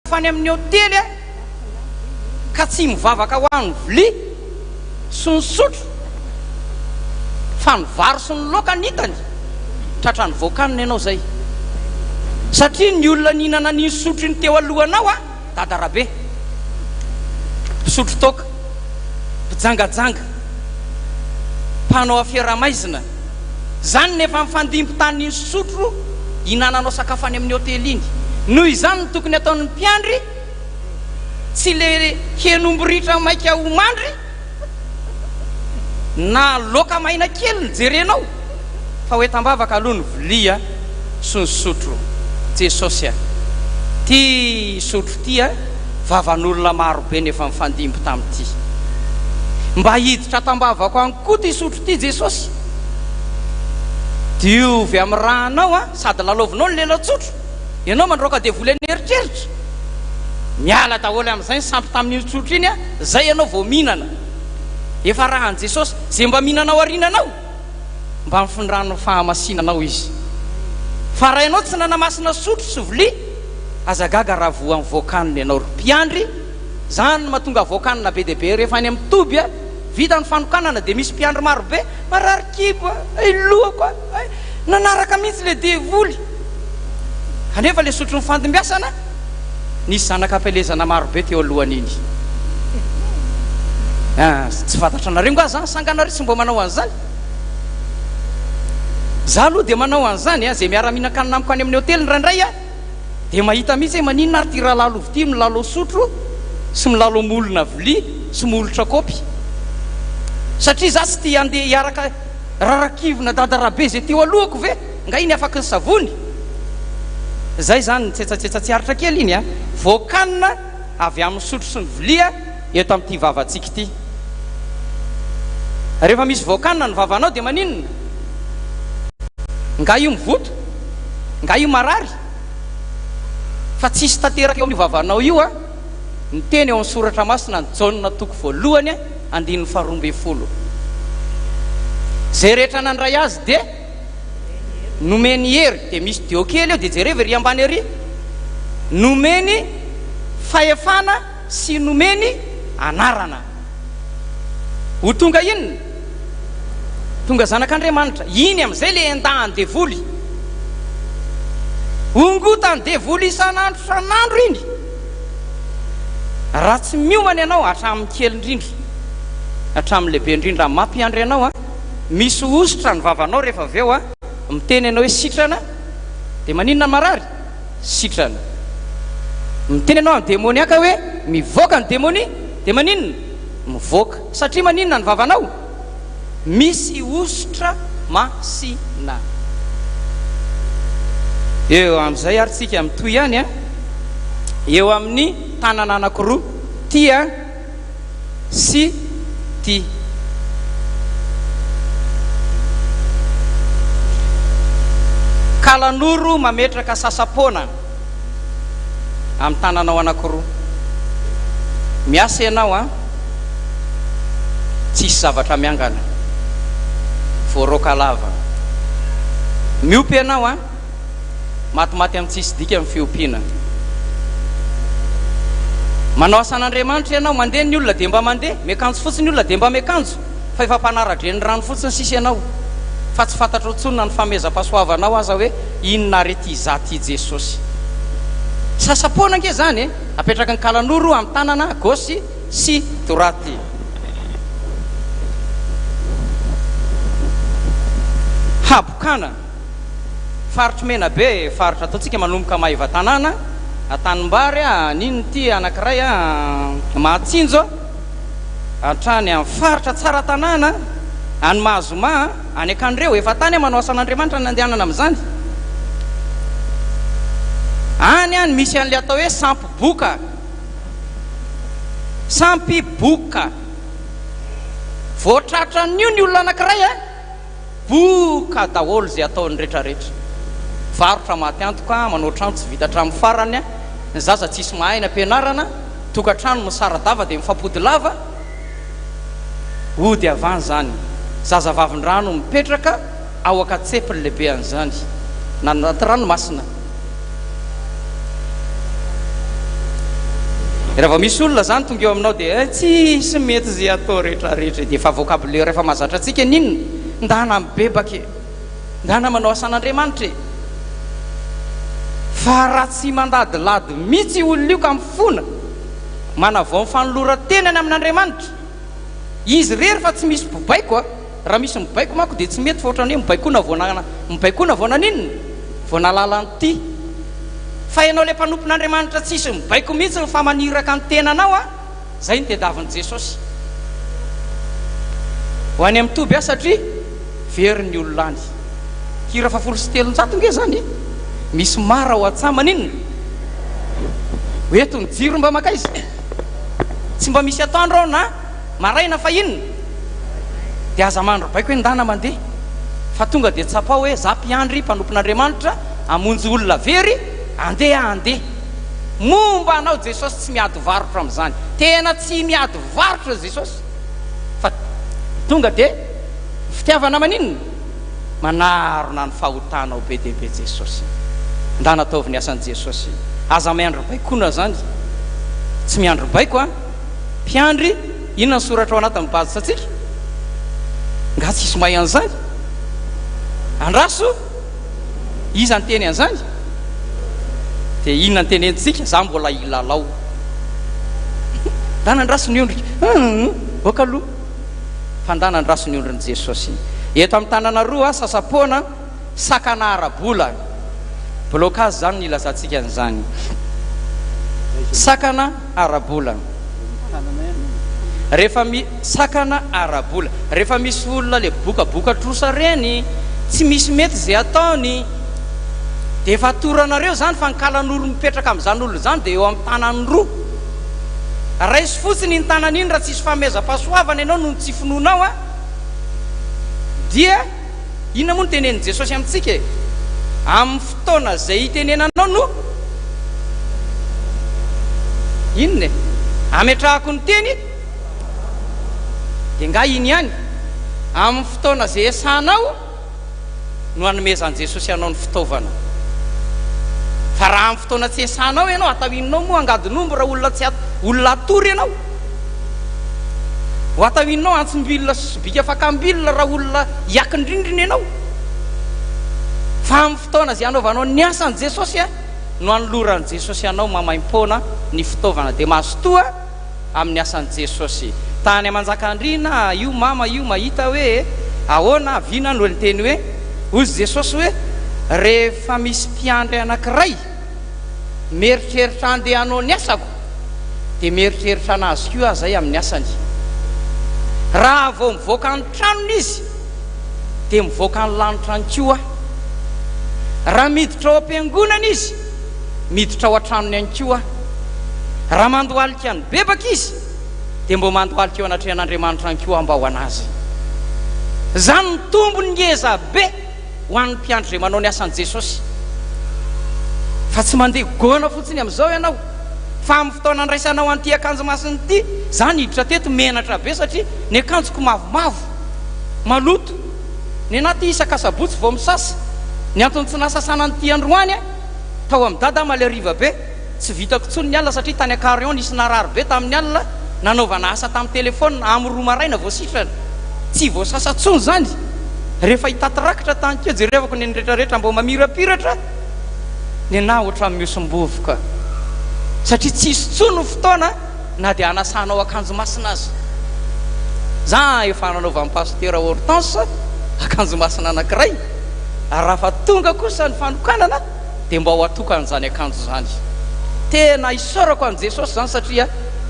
fany amin'ny hôtely ka tsy mivavaka ho an'ny vilia sy ny sotro fa ny vary sy ny laoka nitany tratra ny voakanina ianao zay satria ny olona nihinana ny sotro ny teo alohanao dadarabe sotro toka mpijangajanga mpanao afiaramaizina zany nefa mifandimpi-tany ny sotro hinananao sakafo any amin'ny hôtely iny noho izany ny tokony ataon'ny mpiandry tsy le henomboritra maika ho mandry na loka maina kely ny jerenao fa hoe tambavaka aloha ny vilia sy ny sotro jesosy ty sotro ty vavan'olona marobe nefa mifandimby tamity mba hiditra tambavako any koa ty sotro ty jesosy diovy amin'ny rahanao sady lalovinao ny lela-tsotro ianao mandroaka devoly an'eritreritra miala daholo amin'izay sampy tamin'ny sotro iny zay ianao vao mihinana efa rahan' jesosy zay mba mihinanao arinanao mba mifindrano fahamasinanao izy fa raha ianao tsy nanamasina sotro sy vilia azagaga raha voa amin'ny voakanina ianao ry mpiandry zany mahatonga voakanina be deabe rehefa any amin'ny toby vita ny fanokanana dia misy mpiandry marobe marary kibo lohako nanaraka mihitsy le devoly kanefa le sotro ny fandimbiasana nisy zanak'ampelezana marobe teo alohan'iny tsy fantatra anareo nga zany sanganareo tsy mba manao an'izany za aloha dia manao an'izany zay miara-mihinan-kanina amiko any amin'ny hôtely ndraindray dia mahita mihitsy hoe maninona ary ty rahalalo vity milalo sotro sy milalo molona vilia sy molotra kopy satria za tsy ty andeha hiaraka rarakivona dadarabe zay teo alohako ve nga iny afaky ny savony zay zany nitsetsasetsa tsy aritra kely iny voakanina avy amin'ny sotro sy ny vilia eto amin'ity vavantsika ity rehefa misy voakanina ny vavanao dia maninona nga io mivoto nga io marary fa tsisy tanteraka eo amin'ny vavanao io ny teny eo amin'ny soratra masina ny jaunina toko voalohany andin'ny faharoambe folo zay rehetra nandray azy dia nomeny hery dia misy dio kely eo dia jerevy ry ambany ary nomeny fahefana sy nomeny anarana ho tonga inona tonga zanak'Andriamanitra iny amin'izay le endahany devoly ongotany devoly isan'andro san'andro iny raha tsy miomana ianao hatramin'ny kely indrindra hatramin'ny lehibe indrindra mampiandry ianao misy ositra ny vavanao rehefa avy eo miteny ianao hoe sitrana dia maninona marary sitrana miteny ianao amin'ny demoniaka hoe mivoaka ny demoni dia maninona mivoaka satria maninona ny vavanao misy ositra masina eo amin'izay ary tsika mitoy ihany eo amin'ny tanana anankiroa tia sy ty kalanoro mametraka sasapona amin'ny tananao anankiroa miasa ianao tsisy zavatra miangana voaroka lava miompy ianao matimaty amin'ny tsisy dika amin'ny fiompiana manao asan'Andriamanitra ianao mandeha ny olona dia mba mandeha miakanjo fotsiny olona dia mba miakanjo fa efa mpanara-dreny rano fotsiny sisy ianao fa tsy fantatra otsonina ny fameza-pasoavanao aza hoe inona rety izaty Jesosy sasapona ange zany apetraka ny kalanoro amin'ny tanana gosy sy droity habokana faritra mena be faritra ataontsika manomboka mahiva tanàna atanimbary niny ty anankiray mahatsinjo hatrany amin'ny faritra tsara tanàna any mahazoma any akandreo efa tany manao asan'Andriamanitra nandehanana amin'izany any misy an'le atao hoe sampy boka voatratra n'io ny olona anankiray boka daholo zay ataony rehetrarehetra varotra maty antoka manao trano tsy vita hatramin'ny farany ny zaza tsisy mahay na ampianarana tokantrano misaradava dia mifampody lava ody avany zany zaza vavin-drano mipetraka ao akatsepy lehibe an'izany na anaty ranomasina rehefa misy olona zany tonga eo aminao dia tsisy mety zay atao rehetrarehetra dia efa vocabulaire rehefa mahazatra antsika ninona ndana mibebaka ndana manao asan'Andriamanitra fa raha tsy mandadilady mihitsy olona io ka mifona manavao fanoloran-tenany amin'Andriamanitra izy rery fa tsy misy bobaiko raha misy mibaiko manko dia tsy mety fa ohatrany hoe mibaikona voana ninona voana lalan'ity fa ianao le mpanompon'Andriamanitra tsisy mibaiko mihitsy fa maniraka ny tenanao zay ny tediavin'i Jesosy ho any amin'ny toby satria very ny olona any kira fa 7 nge zany misy mara ho atsamana inona hoeto ny jiro mba maka izy tsy mba misy atoandro ao na maraina fa inona dia aza mandro baiko hoe ndana mandeha fa tonga dia tsapao hoe za mpiandry mpanompon'Andriamanitra amonjy olona very andeha momba anao Jesosy tsy miady varotra amin'izany tena tsy miady varotra Jesosy fa tonga dia fitiavana maninona manarona ny fahotanao be dehibe Jesosy ndana ataovy ny asan'i Jesosy aza miandro baikona zany tsy miandro baiko mpiandry inona ny soratra ao anatin'ny bazisatsika nga tsisy mahay an'izany andraso iza ny teny an'izany dia inona ny tenentsika za mbola ilalao ndana andraso ny ondrika oka aloha fa ndana andraso ny ondrin'i Jesosy eto amin'ny tanana roa sasapoana sakana arabola blokazy zany ilazantsika an'izany sakana arabola rehefa sakana arabola rehefa misy olona le bokaboka trosa reny tsy misy mety zay ataony dia efa toranareo zany fa nikalan'olo mipetraka amin'izany olona zany dia eo amin'ny tanany roa raisy fotsiny ny tanany iny raha tsisy fameza-pahasoavana ianao noho ny tsy finoanao dia inona moa ny tenenin' Jesosy amintsika amin'ny fotoana zay hitenenanao no inona ametrahako ny teny dia nga iny ihany amin'ny fotoana zay esanao no hanomezan'i Jesosy anao ny fitaovana fa raha amin'ny fotoana tsy esanao ianao atahoininao moa angadinombo raha olona atory ianao ho atahoininao antsim-bilona bika fakambilona raha olona hiakindrindrina ianao fa amin'ny fotoana zay anaovanao ny asan'i Jesosy no anoloran'i Jesosy anao mamaim-pona ny fitaovana dia mahazotoa amin'ny asan'i Jesosy tany amanjakandrina io mama io mahita hoe ahoana viana no ny teny hoe ozy Jesosy hoe rehefa misy mpiandry anankiray mieritreritra andehanao ny asako dia mieritreritra anazy koa zay amin'ny asany raha vao mivoaka ny tranony izy dia mivoaka ny lanitrany koa raha miditra ao am-piangonana izy miditra ao an-tranony any koa raha mandohalika ny bebaka izy dia mbo mandohalika eo anatrehan'Andriamanitra any koa mba ho anazy zany ny tombony ngeza be ho an'ny mpiandry zay manao ny asan'i Jesosy fa tsy mandeha goana fotsiny amin'izao ianao fa amin'ny fotoana andraisanao an'ity akanjo masiny ity zany hiditra teto menatra be satria ny akanjoko mavomavo maloto ny anaty isakasabotsy vao misasa ny antony tsy nasasana nyity androany tao amin'ny dada maly ariva be tsy vitako tsony ny alina satria tany akarion nisy narary be tamin'ny alina nanaovana asa tamin'ny telefona amin'ny roa maraina vao sitrana tsy vao sasa tsony zany rehefa hitatyrakitra tany keo jerevako ny rehetrarehetra mbo mamirapiratra ny na ohatrany miosim-bovoka satria tsisy tsony fotoana na dia anasanao akanjo masina azy za efa nanaovan'ny pasteur Hortense akanjo masina anankiray raha fa tonga kosa ny fanokanana dia mba ho atokan'izany akanjo zany tena isorako an' Jesosy zany satria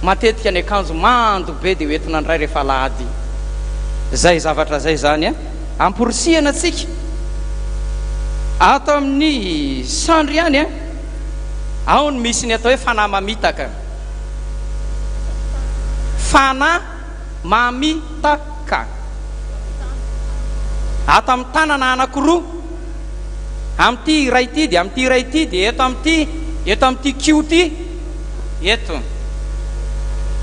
matetika ny akanjo mando be dia hoentina andray rehefa alahady zay zavatra zay zany amporisihana atsika ato amin'ny sandry ihany ao ny misy ny atao hoe fanahy mamitaka fanahy mamitaka ato amin'ny tanana anankiroa amin'ity iray ity dia amin'ity iray ity dia eto amin'ity kio ty eto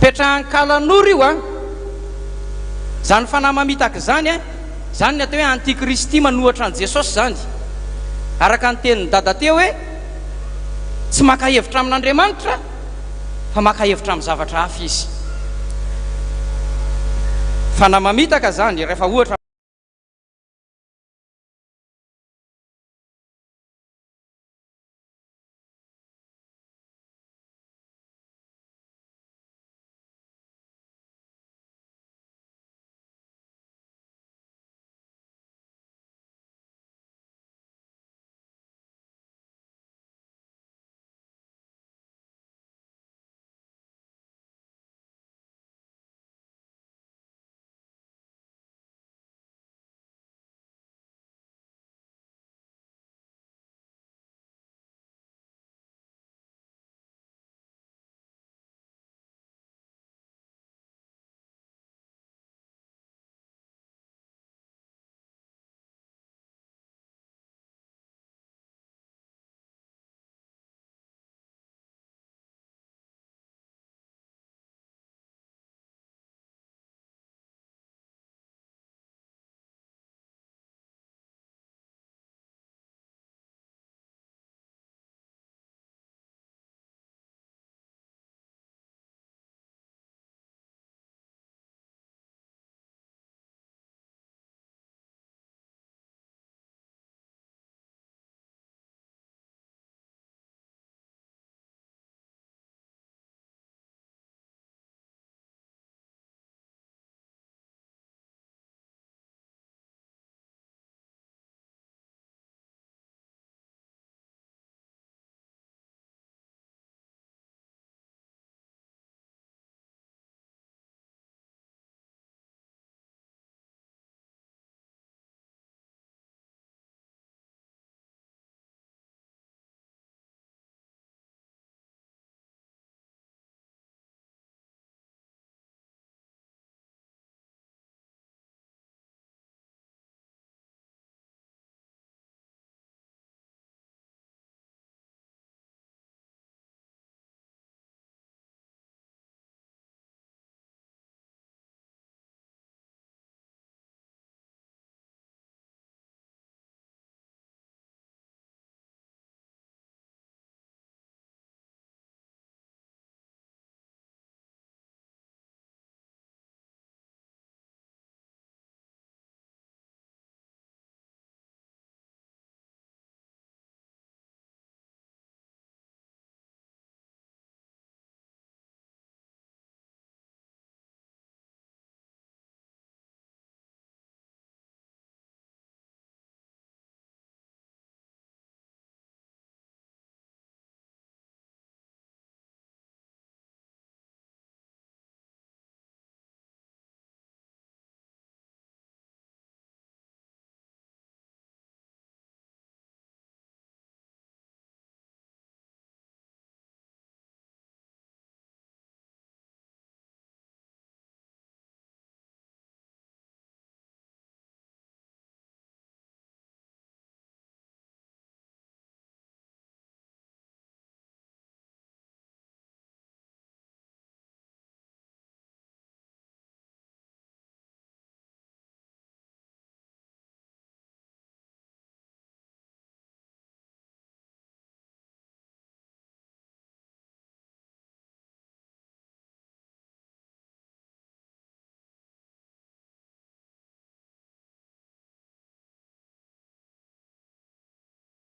petrahan'ny kalan'ora io zany fanahy mamitaka zany zany ny atao hoe antikristy manohatra an' Jesosy zany araka ny tenin'ny dada teo hoe tsy maka hevitra amin'Andriamanitra fa maka-hevitra amin'ny zavatra hafa izy fa na mamitaka zany rehefa ohatra